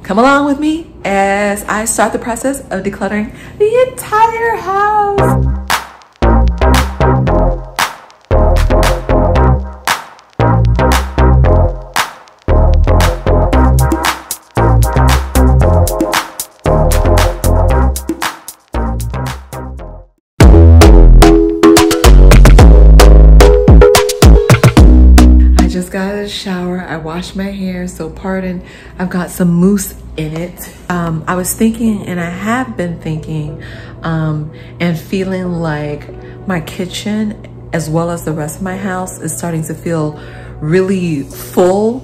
come along with me as I start the process of decluttering the entire house. Got out of the shower, I washed my hair, so pardon, I've got some mousse in it. I was thinking, and I have been thinking, and feeling like my kitchen, as well as the rest of my house, is starting to feel really full.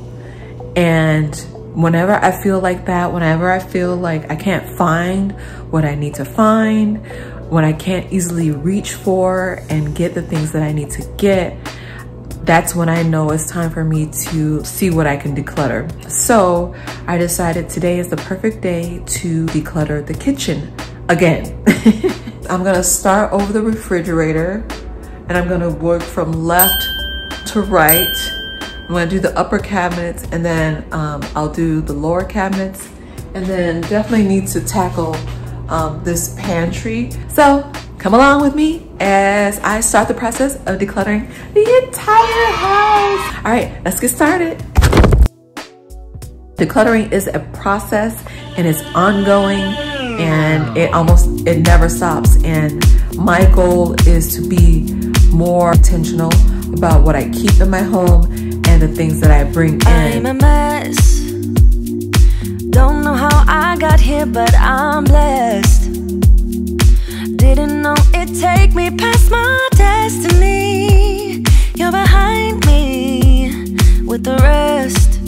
And whenever I feel like that, whenever I feel like I can't find what I need to find, when I can't easily reach for and get the things that I need to get, that's when I know it's time for me to see what I can declutter. So I decided today is the perfect day to declutter the kitchen again. I'm gonna start over the refrigerator and I'm gonna work from left to right. I'm gonna do the upper cabinets and then I'll do the lower cabinets, and then definitely need to tackle this pantry. So come along with me as I start the process of decluttering the entire house. All right, let's get started. Decluttering is a process and it's ongoing, and it never stops. And my goal is to be more intentional about what I keep in my home and the things that I bring in. I'm a mess. Don't know how I got here, but I'm blessed. Didn't know it'd take me past my destiny. You're behind me with the rest,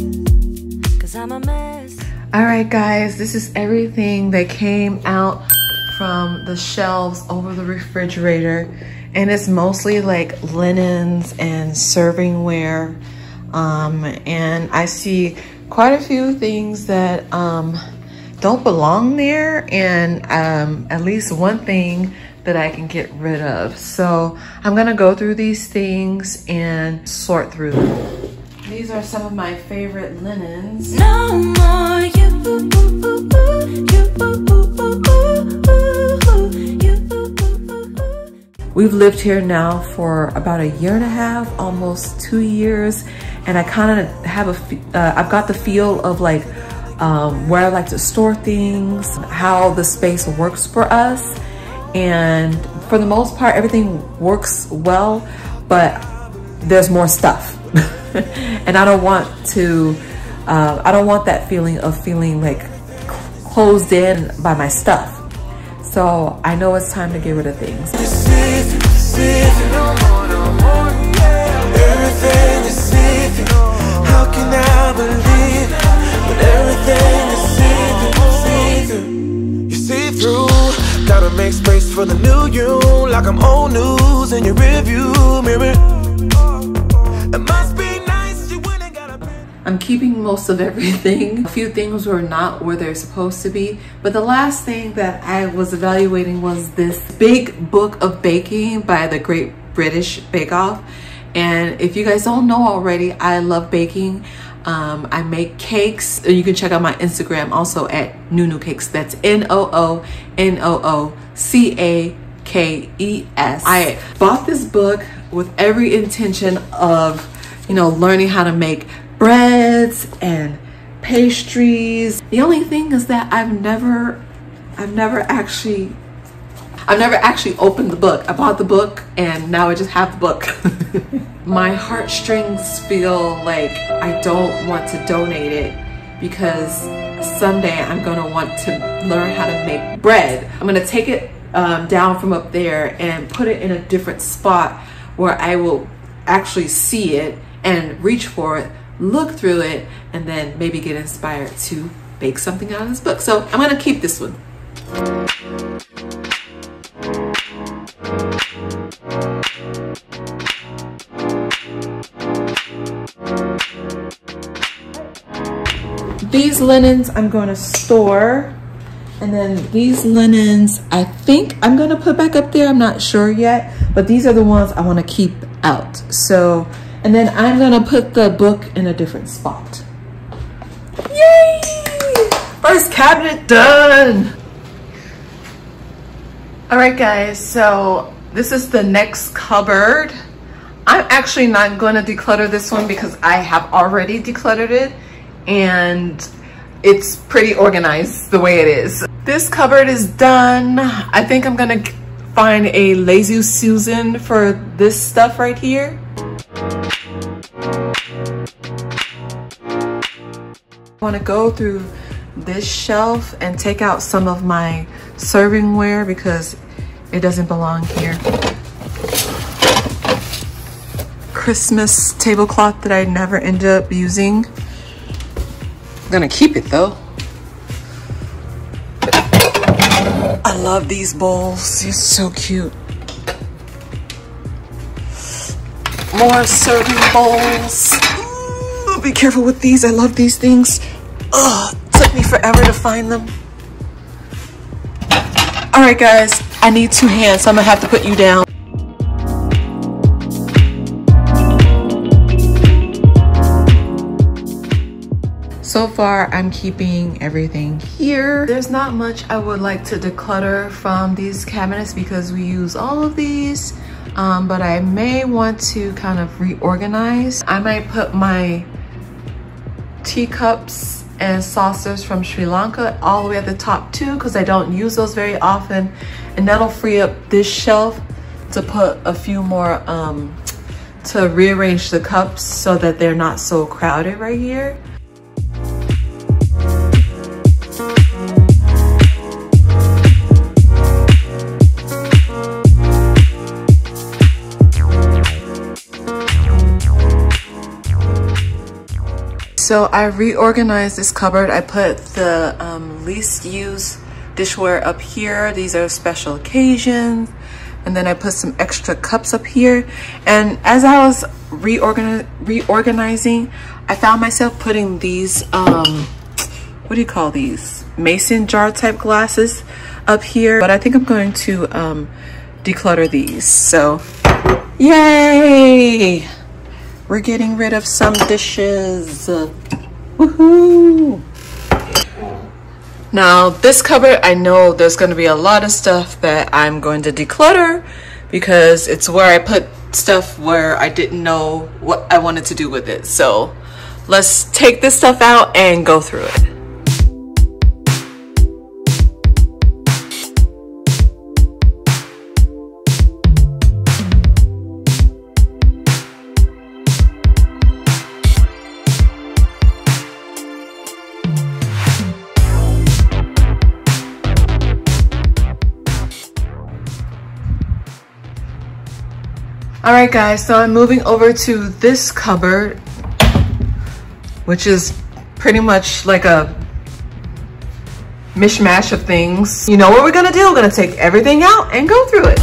'cause I'm a mess. All right, guys, this is everything that came out from the shelves over the refrigerator. And it's mostly like linens and servingware. And I see quite a few things that don't belong there, and at least one thing that I can get rid of. So I'm gonna go through these things and sort through them. These are some of my favorite linens. No more you. We've lived here now for about 1.5 years, almost 2 years, and I kind of have I've got the feel of like where I like to store things, how the space works for us. And for the most part, everything works well, but there's more stuff. And I don't want that feeling of feeling like closed in by my stuff. So I know it's time to get rid of things. How can I believe when everything is see-through? You see through. Gotta make space for the new you, like I'm old news in your review mirror. It must be nice you wouldn't gotta. I'm keeping most of everything. A few things were not where they're supposed to be, but the last thing that I was evaluating was this big book of baking by the Great British Bake Off. And if you guys don't know already, I love baking. I make cakes. You can check out my Instagram also at Nunu Cakes. That's NOONOCAKES. I bought this book with every intention of, learning how to make breads and pastries. The only thing is that I've never actually opened the book. I bought the book and now I just have the book. My heartstrings feel like I don't want to donate it because someday I'm gonna want to learn how to make bread. I'm gonna take it down from up there and put it in a different spot where I will actually see it and reach for it, look through it, and then maybe get inspired to bake something out of this book. So I'm gonna keep this one. These linens I'm going to store, and then these linens I think I'm going to put back up there. I'm not sure yet, but these are the ones I want to keep out. So, and then I'm going to put the book in a different spot. Yay! First cabinet done. All right, guys, so this is the next cupboard. I'm actually not going to declutter this one because I have already decluttered it and it's pretty organized the way it is. This cupboard is done. I think I'm gonna find a Lazy Susan for this stuff right here. I want to go through this shelf and take out some of my servingware because it doesn't belong here. Christmas tablecloth that I never ended up using. I'm gonna keep it though. I love these bowls. They're so cute. More serving bowls. Ooh, be careful with these. I love these things. Ugh, took me forever to find them. All right, guys. I need 2 hands, so I'm gonna have to put you down. So far, I'm keeping everything here. There's not much I would like to declutter from these cabinets because we use all of these, but I may want to kind of reorganize. I might put my teacups and saucers from Sri Lanka all the way at the top too because I don't use those very often, and that'll free up this shelf to put a few more, to rearrange the cups so that they're not so crowded right here. So I reorganized this cupboard. I put the least used dishware up here. These are special occasions. And then I put some extra cups up here. And as I was reorganizing, I found myself putting these, what do you call these? Mason jar type glasses up here. But I think I'm going to declutter these. So, yay! We're getting rid of some dishes. Woohoo! Now, this cupboard, I know there's going to be a lot of stuff that I'm going to declutter because it's where I put stuff where I didn't know what I wanted to do with it. So let's take this stuff out and go through it. All right, guys, so I'm moving over to this cupboard, which is pretty much like a mishmash of things. You know what we're gonna do? We're gonna take everything out and go through it.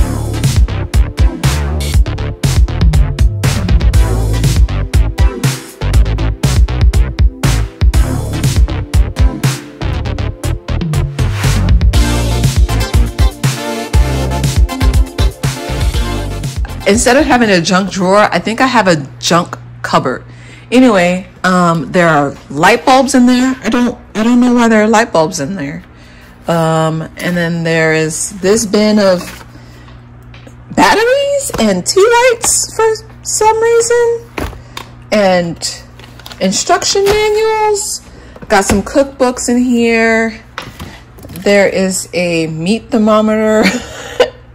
Instead of having a junk drawer, I think I have a junk cupboard. Anyway, there are light bulbs in there. I don't know why there are light bulbs in there. And then there is this bin of batteries and tea lights for some reason, and instruction manuals. Got some cookbooks in here. There is a meat thermometer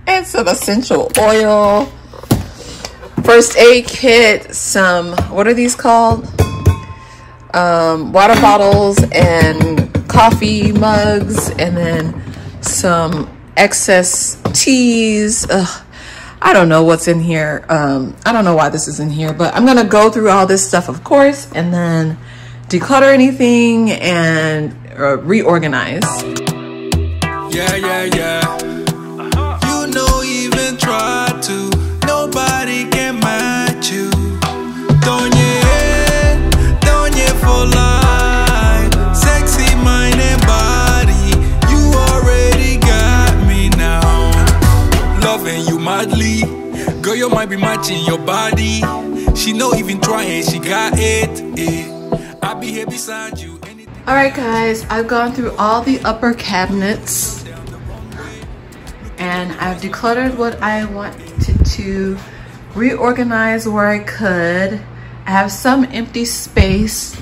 and some essential oil. First aid kit, some, what are these called? Water bottles and coffee mugs, and then some excess teas. I don't know what's in here. I don't know why this is in here, but I'm gonna go through all this stuff, of course, and then declutter anything and reorganize. Yeah. You know, even try to, nobody can match you. Don't you for life, sexy mind and body. You already got me now. Loving you madly, girl, you might be matching your body. She know even trying, she got it. I'll be here beside you. Anything. All right, guys, I've gone through all the upper cabinets and I've decluttered what I wanted to, reorganize where I could. I have some empty space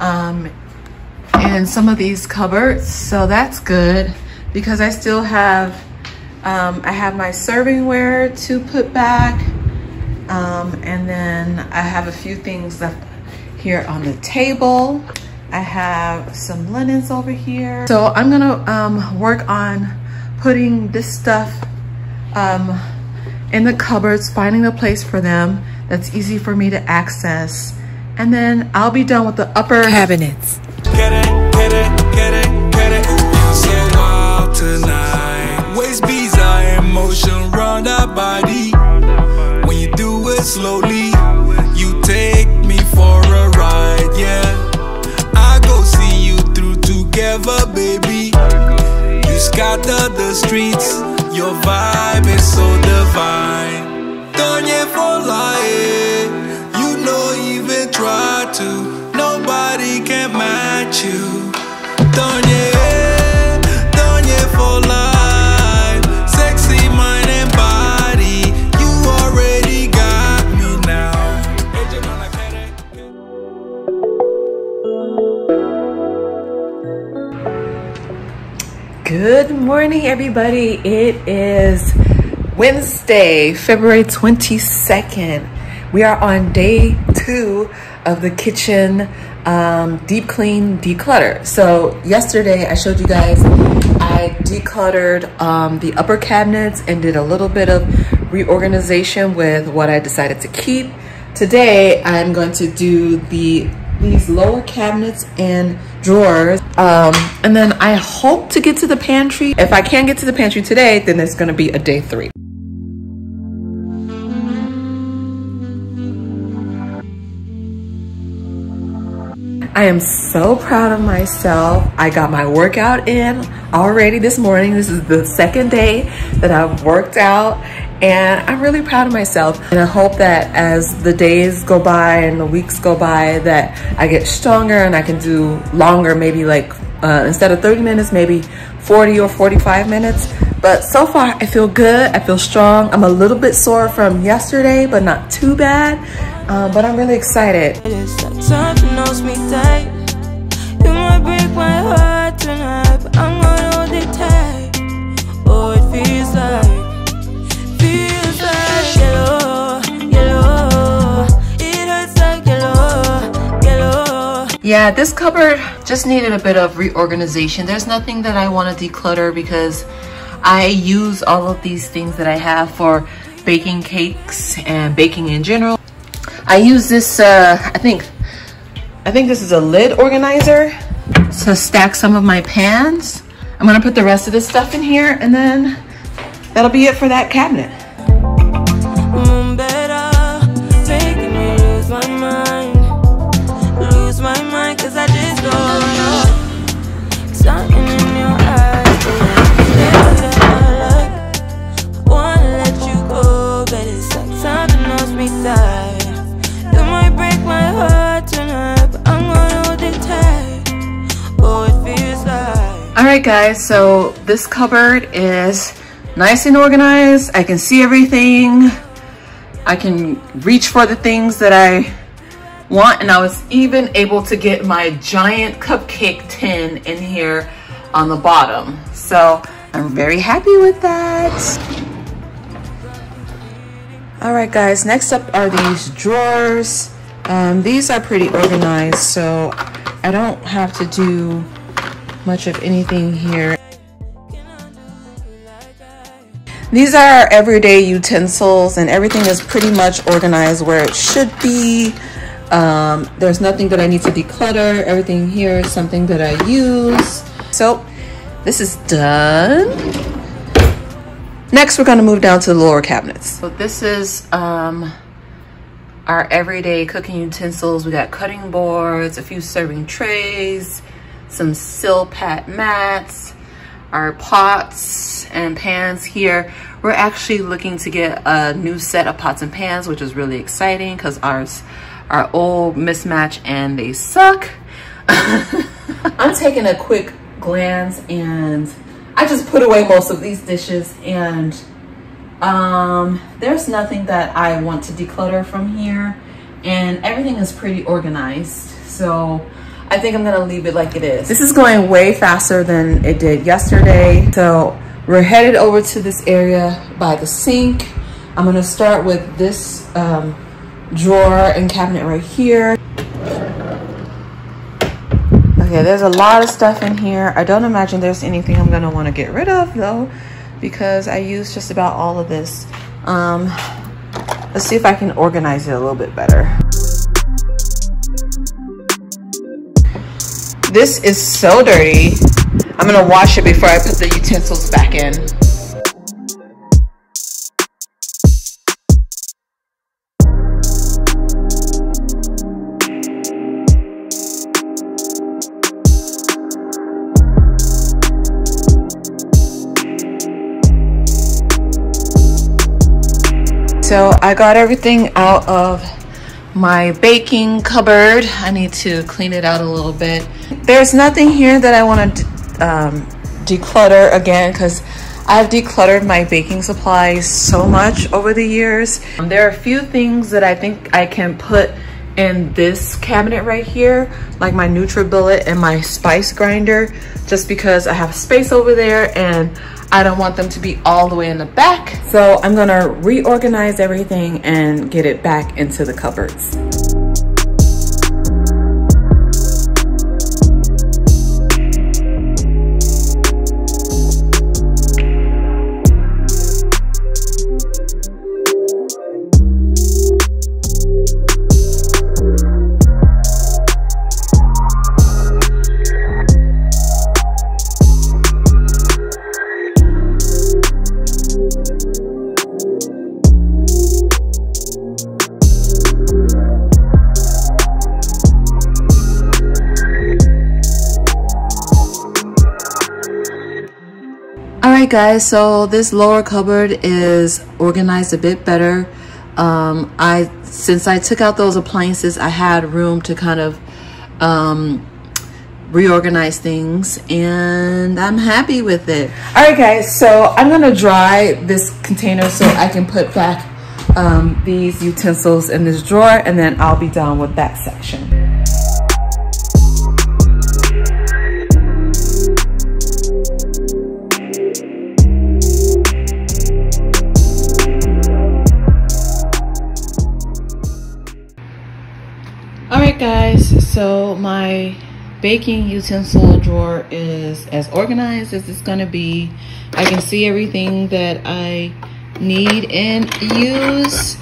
in some of these cupboards, so that's good because I still have I have my servingware to put back, and then I have a few things left here on the table. I have some linens over here. So I'm gonna work on putting this stuff in the cupboards, finding a place for them that's easy for me to access. And then I'll be done with the upper cabinets. Get it, get it, get it, get it. So wild tonight. Waist beats are in motion round our body. When you do it slowly, you take me for a ride, yeah. I go see you through together, baby. You scatter the streets, your vibe is so divine. Don't you for lying, you know even try to. Nobody can match you. Don't you for life. Sexy mind and body, you already got me now. Good morning, everybody. It is Wednesday, February 22nd. We are on day 2 of the kitchen deep clean declutter. So yesterday I showed you guys I decluttered the upper cabinets and did a little bit of reorganization with what I decided to keep. Today I'm going to do these lower cabinets and drawers, and then I hope to get to the pantry. If I can't get to the pantry today, then it's going to be a day 3. I am so proud of myself. I got my workout in already this morning. This is the second day that I've worked out, and I'm really proud of myself. And I hope that as the days go by and the weeks go by that I get stronger and I can do longer, maybe like instead of 30 minutes, maybe 40 or 45 minutes. But so far I feel good, I feel strong. I'm a little bit sore from yesterday, but not too bad. But I'm really excited. Something knows me tight. You might break my heart tonight, but I'm gonna hold it tight. Oh, it feels like yellow, yellow. It hurts like yellow, yellow. Yeah, this cupboard just needed a bit of reorganization. There's nothing that I want to declutter because I use all of these things that I have for baking cakes and baking in general. I use this, I think this is a lid organizer to stack some of my pans. I'm gonna put the rest of this stuff in here, and then that'll be it for that cabinet. Making me lose my mind, 'cause I just don't know. Something in your eyes, I wanna let you go, but it's like something knows me tight. You might break my heart tonight, but I'm gonna hold it tight. Oh, it feels like. All right, guys, so this cupboard is nice and organized. I can see everything. I can reach for the things that I want, and I was even able to get my giant cupcake tin in here on the bottom. So I'm very happy with that. All right, guys, next up are these drawers. These are pretty organized, so I don't have to do much of anything here. These are everyday utensils, and everything is pretty much organized where it should be. There's nothing that I need to declutter. Everything here is something that I use. So this is done. Next, we're gonna move down to the lower cabinets. So this is our everyday cooking utensils. We got cutting boards, a few serving trays, some Silpat mats, our pots and pans here. We're actually looking to get a new set of pots and pans, which is really exciting because ours are old, mismatched, and they suck. I'm taking a quick glance, and I just put away most of these dishes, and there's nothing that I want to declutter from here, and everything is pretty organized. So I think I'm gonna leave it like it is. This is going way faster than it did yesterday. So we're headed over to this area by the sink. I'm gonna start with this drawer and cabinet right here. Okay, there's a lot of stuff in here. I don't imagine there's anything I'm gonna wanna get rid of though, because I use just about all of this. Let's see if I can organize it a little bit better. This is so dirty. I'm gonna wash it before I put the utensils back in. So I got everything out of my baking cupboard. I need to clean it out a little bit. There's nothing here that I want to declutter again, because I've decluttered my baking supplies so much over the years. There are a few things that I think I can put in this cabinet right here, like my NutriBullet and my spice grinder, just because I have space over there and I don't want them to be all the way in the back. So I'm gonna reorganize everything and get it back into the cupboards. Alright guys, so this lower cupboard is organized a bit better. Since I took out those appliances, I had room to kind of reorganize things, and I'm happy with it. Alright guys, so I'm gonna dry this container so I can put back these utensils in this drawer, and then I'll be done with that section. Alright guys, so my baking utensil drawer is as organized as it's gonna be. I can see everything that I need and use,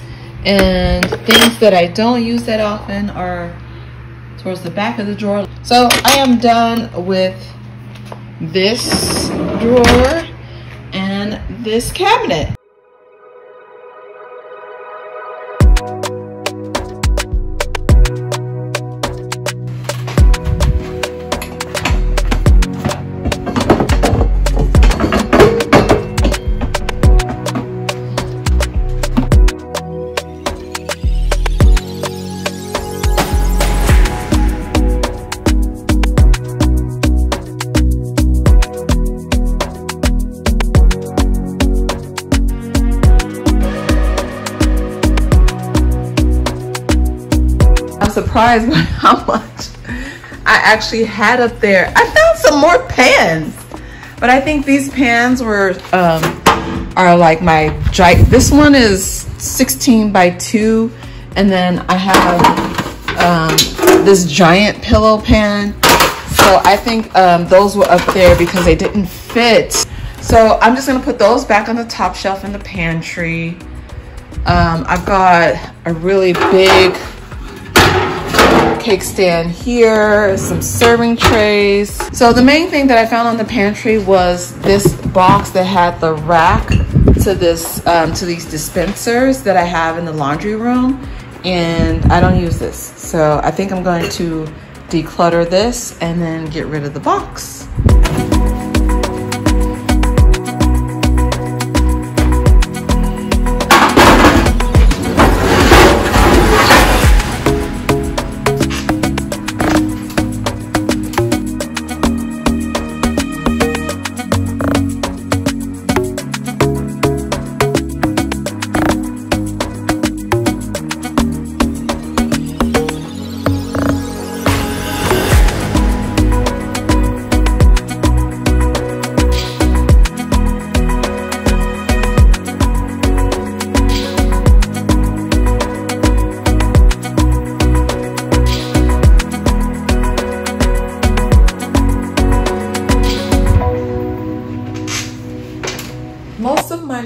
and things that I don't use that often are towards the back of the drawer. So I am done with this drawer and this cabinet. Surprised by how much I actually had up there. I found some more pans, but I think these pans were are like my this one is 16 by 2, and then I have this giant pillow pan. So I think those were up there because they didn't fit. So I'm just gonna put those back on the top shelf in the pantry. I've got a really big cake stand here, some serving trays. So the main thing that I found on the pantry was this box that had the rack to this to these dispensers that I have in the laundry room, and I don't use this. So I think I'm going to declutter this and then get rid of the box.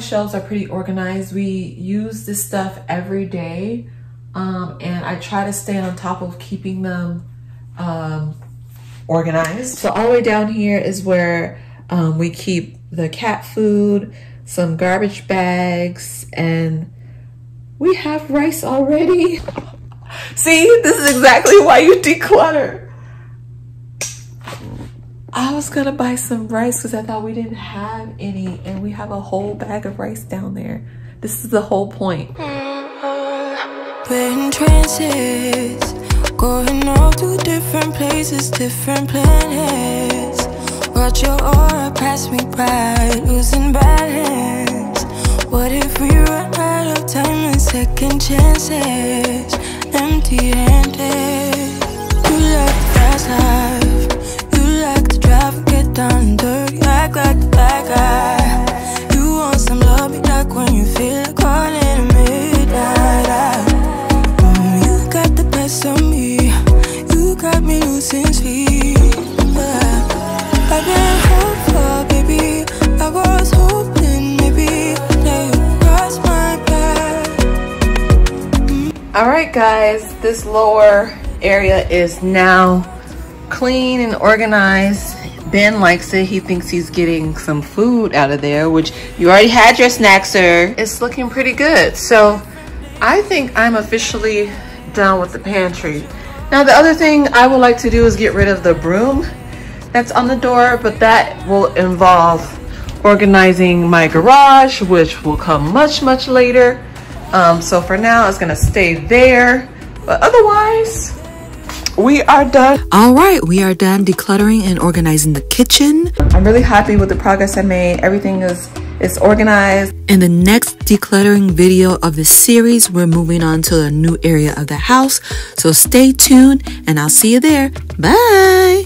shelves are pretty organized. We use this stuff every day, and I try to stay on top of keeping them organized. So all the way down here is where we keep the cat food, some garbage bags, and we have rice already. See, this is exactly why you declutter. I was gonna buy some rice because I thought we didn't have any, and we have a whole bag of rice down there. This is the whole point. We're in trances, going off to different places, different planets. Watch your aura pass me by, losing balance. What if we run out of time and second chances? Empty-handed. You like the fast life, you like to drive and get down and dirty, act like the bad guy. You want some love, be like when you feel like calling at midnight. You got the best of me, you got me losing sleep. I've been hopeful, baby, I was hoping maybe that you crossed my path. All right, guys, this lower area is now clean and organized. Ben likes it. He thinks he's getting some food out of there, which you already had your snack, sir. It's looking pretty good. So I think I'm officially done with the pantry. Now, the other thing I would like to do is get rid of the broom that's on the door, but that will involve organizing my garage, which will come much, much later. So for now, it's gonna stay there, but otherwise, we are done. All right, we are done decluttering and organizing the kitchen. I'm really happy with the progress I made. Everything is organized. In the next decluttering video of this series, we're moving on to a new area of the house. So stay tuned and I'll see you there. Bye.